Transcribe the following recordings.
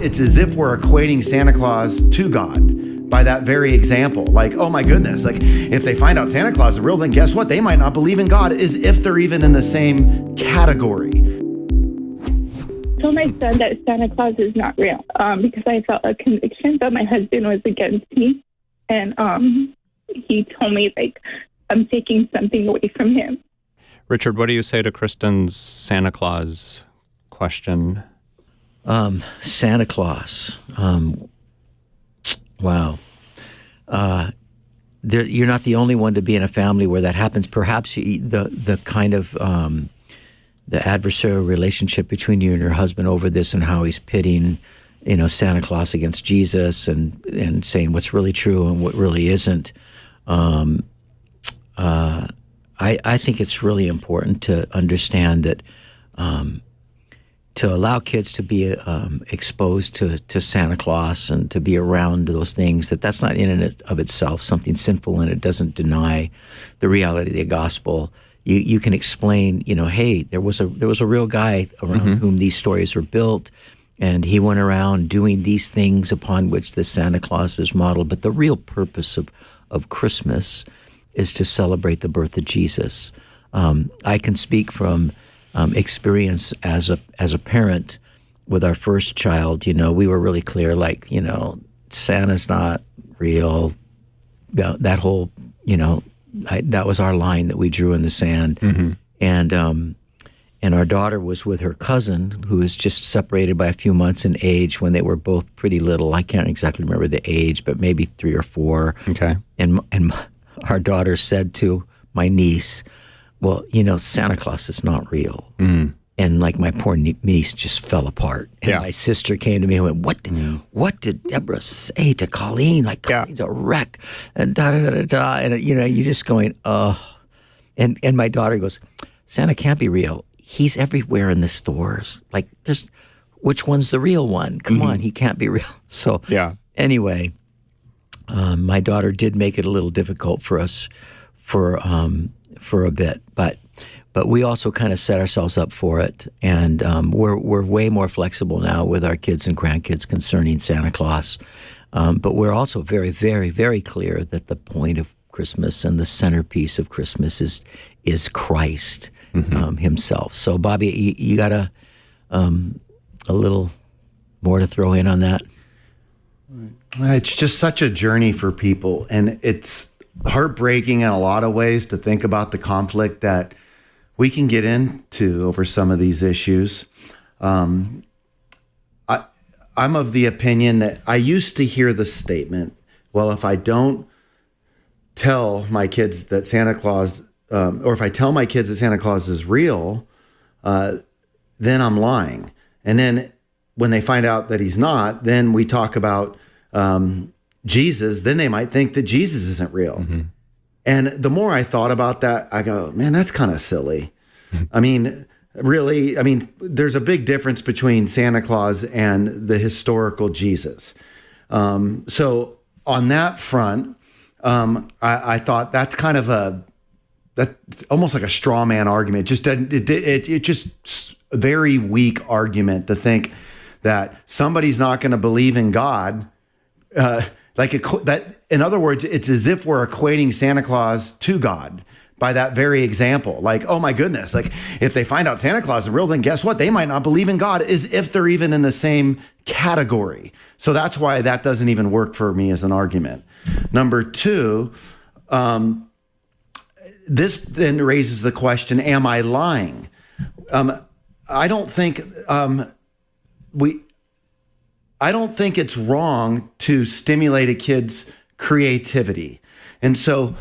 it's as if we're equating Santa Claus to God by that very example. Like, oh my goodness, like if they find out Santa Claus is real, then guess what? They might not believe in God, as if they're even in the same category. I told my son that Santa Claus is not real because I felt a conviction that my husband was against me. And he told me, like, I'm taking something away from him. Richard, what do you say to Kristen's Santa Claus question? Santa Claus. Wow. You're not the only one to be in a family where that happens. Perhaps the kind of the adversarial relationship between you and your husband over this and how he's pitting, Santa Claus against Jesus and saying what's really true and what really isn't. I think it's really important to understand that to allow kids to be exposed to Santa Claus and to be around those things, that's not in and of itself something sinful, and it doesn't deny the reality of the gospel. You can explain, hey, there was a real guy around whom these stories were built, and he went around doing these things upon which the Santa Claus is modeled. But the real purpose of Christmas is to celebrate the birth of Jesus. I can speak from experience as a parent with our first child. We were really clear, like, Santa's not real. That whole, that was our line that we drew in the sand. And our daughter was with her cousin, who was just separated by a few months in age when they were both pretty little. I can't exactly remember the age, but maybe 3 or 4. Okay. And our daughter said to my niece, well, Santa Claus is not real. And like my poor niece just fell apart. And my sister came to me and went, what did Deborah say to Colleen? Like, Colleen's a wreck. And da-da-da-da-da. And, you're just going, oh. And my daughter goes, Santa can't be real. He's everywhere in the stores. Like, which one's the real one? Come on, he can't be real. So anyway, my daughter did make it a little difficult for us for a bit, but we also kind of set ourselves up for it, and we're way more flexible now with our kids and grandkids concerning Santa Claus. But we're also very, very, very clear that the point of Christmas and the centerpiece of Christmas is Christ himself. So, Bobby, you got a little more to throw in on that? It's just such a journey for people, and it's heartbreaking in a lot of ways to think about the conflict that we can get into over some of these issues. I'm of the opinion that I used to hear the statement, well, if I don't tell my kids that Santa Claus, or if I tell my kids that Santa Claus is real, then I'm lying. And then when they find out that he's not, then we talk about Jesus, then they might think that Jesus isn't real. And the more I thought about that, I go, man, that's kind of silly. I mean, really, there's a big difference between Santa Claus and the historical Jesus. So on that front, I thought that's kind of almost like a straw man argument. It just a very weak argument to think that somebody's not going to believe in God. In other words, it's as if we're equating Santa Claus to God by that very example. Like, oh my goodness, like if they find out Santa Claus is real, then guess what? They might not believe in God, as if they're even in the same category. So that's why that doesn't even work for me as an argument. Number two, this then raises the question, am I lying? I don't think it's wrong to stimulate a kid's creativity. And so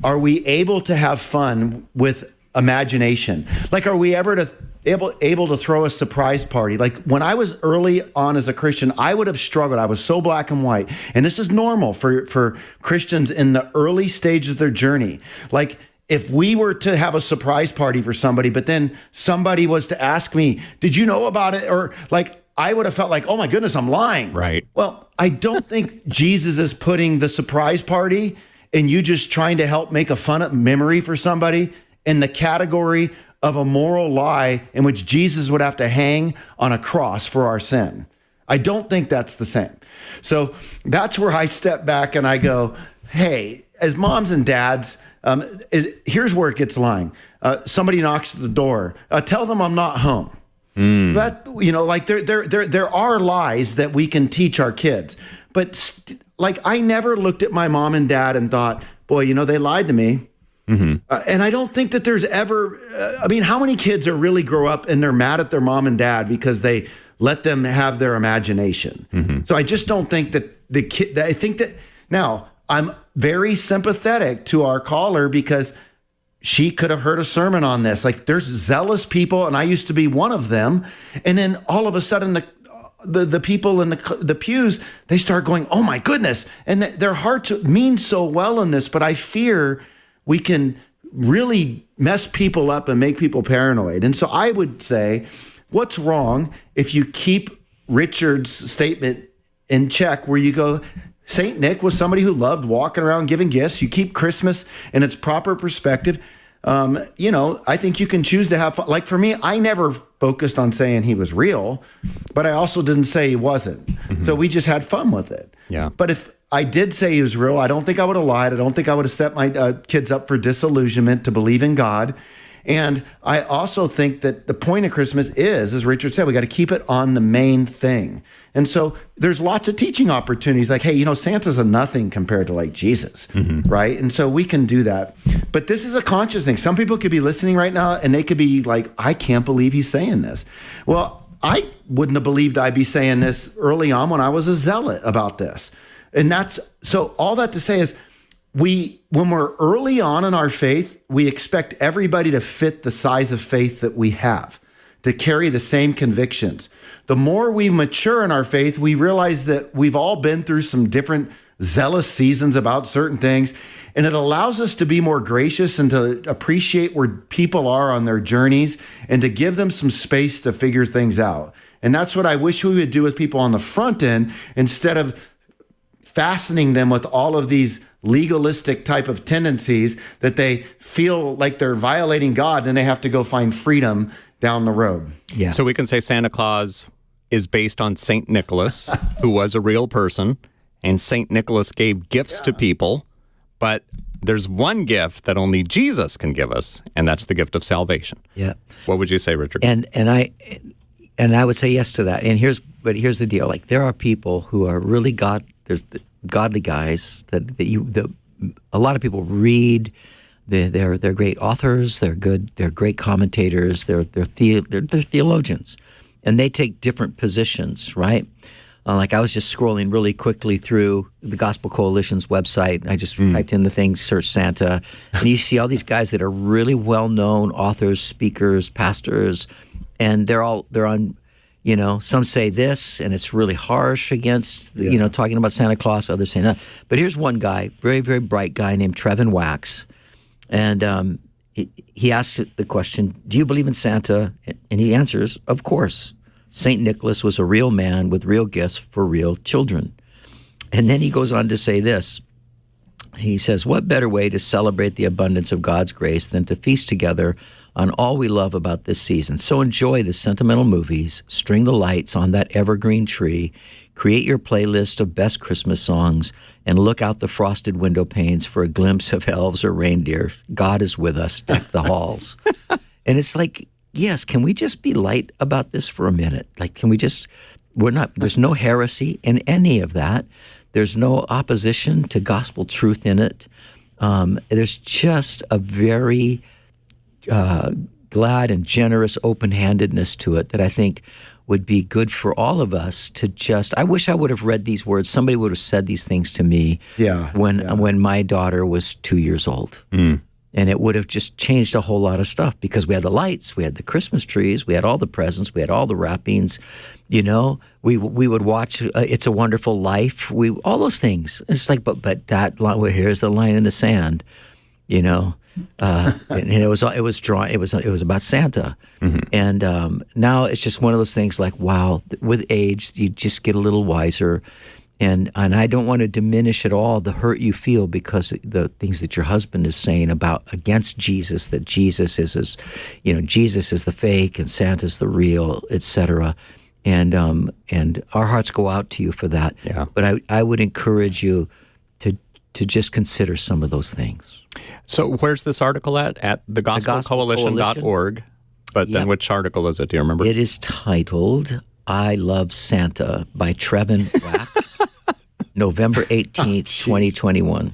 are we able to have fun with imagination? Like, are we ever able to throw a surprise party? Like when I was early on as a Christian, I would have struggled. I was so black and white. And this is normal for Christians in the early stages of their journey. Like if we were to have a surprise party for somebody, but then somebody was to ask me, did you know about it? Or like, I would have felt like, oh my goodness, I'm lying. Right. Well, I don't think Jesus is putting the surprise party and you just trying to help make a fun memory for somebody in the category of a moral lie in which Jesus would have to hang on a cross for our sin. I don't think that's the same. So that's where I step back and I go, hey, as moms and dads, here's where it gets lying. Somebody knocks at the door. Tell them I'm not home. That, like there are lies that we can teach our kids. But like I never looked at my mom and dad and thought, boy, they lied to me. And I don't think that there's ever, how many kids are really grow up and they're mad at their mom and dad because they let them have their imagination. So I just don't think that the kid, I think that now I'm very sympathetic to our caller because she could have heard a sermon on this. Like there's zealous people, and I used to be one of them. And then all of a sudden the people in the pews, they start going, oh my goodness. And their hearts mean so well in this, but I fear we can really mess people up and make people paranoid. And so I would say, what's wrong if you keep Richard's statement in check where you go, St. Nick was somebody who loved walking around giving gifts. You keep Christmas in its proper perspective. I think you can choose to have fun. Like for me, I never focused on saying he was real, but I also didn't say he wasn't. So we just had fun with it. Yeah. But if I did say he was real, I don't think I would have lied. I don't think I would have set my kids up for disillusionment to believe in God. And I also think that the point of Christmas is, as Richard said, we got to keep it on the main thing. And so there's lots of teaching opportunities like, hey, Santa's a nothing compared to like Jesus, right? And so we can do that. But this is a conscious thing. Some people could be listening right now and they could be like, I can't believe he's saying this. Well, I wouldn't have believed I'd be saying this early on when I was a zealot about this. And that's, so all that to say is, when we're early on in our faith, we expect everybody to fit the size of faith that we have, to carry the same convictions. The more we mature in our faith, we realize that we've all been through some different zealous seasons about certain things, and it allows us to be more gracious and to appreciate where people are on their journeys and to give them some space to figure things out. And that's what I wish we would do with people on the front end instead of fastening them with all of these legalistic type of tendencies that they feel like they're violating God, and they have to go find freedom down the road. Yeah. So we can say Santa Claus is based on St. Nicholas, who was a real person, and St. Nicholas gave gifts to people, but there's one gift that only Jesus can give us, and that's the gift of salvation. Yeah. What would you say, Richard? And I would say yes to that. And here's the deal. Like there are people who are really there's godly guys that a lot of people read. They're great authors. They're great commentators. They're theologians, and they take different positions, right? Like I was just scrolling really quickly through the Gospel Coalition's website. I just typed in the thing, search Santa, and you see all these guys that are really well-known authors, speakers, pastors, and they're on. Some say this, and it's really harsh against, talking about Santa Claus. Others say no. But here's one guy, very, very bright guy named Trevin Wax. And he asks the question, do you believe in Santa? And he answers, of course. St. Nicholas was a real man with real gifts for real children. And then he goes on to say this. He says, what better way to celebrate the abundance of God's grace than to feast together on all we love about this season? So enjoy the sentimental movies, string the lights on that evergreen tree, create your playlist of best Christmas songs, and look out the frosted window panes for a glimpse of elves or reindeer. God is with us, deck the halls. And it's like, yes, can we just be light about this for a minute? Like, there's no heresy in any of that. There's no opposition to gospel truth in it. There's just a very glad and generous open-handedness to it that I think would be good for all of us to just, I wish I would have read these words. Somebody would have said these things to me when my daughter was 2 years old. And it would have just changed a whole lot of stuff because we had the lights, we had the Christmas trees, we had all the presents, we had all the wrappings. We would watch It's a Wonderful Life, all those things. It's like, but that line, well, here's the line in the sand, and it was about Santa. And now it's just one of those things like, wow, with age, you just get a little wiser. And I don't want to diminish at all the hurt you feel because the things that your husband is saying against Jesus, that Jesus is Jesus is the fake and Santa's the real, etc. And our hearts go out to you for that. Yeah. But I would encourage you to just consider some of those things. So where's this article at? At thegospelcoalition.org. But then which article is it? Do you remember? It is titled I Love Santa by Trevin Wax, November 18th, 2021.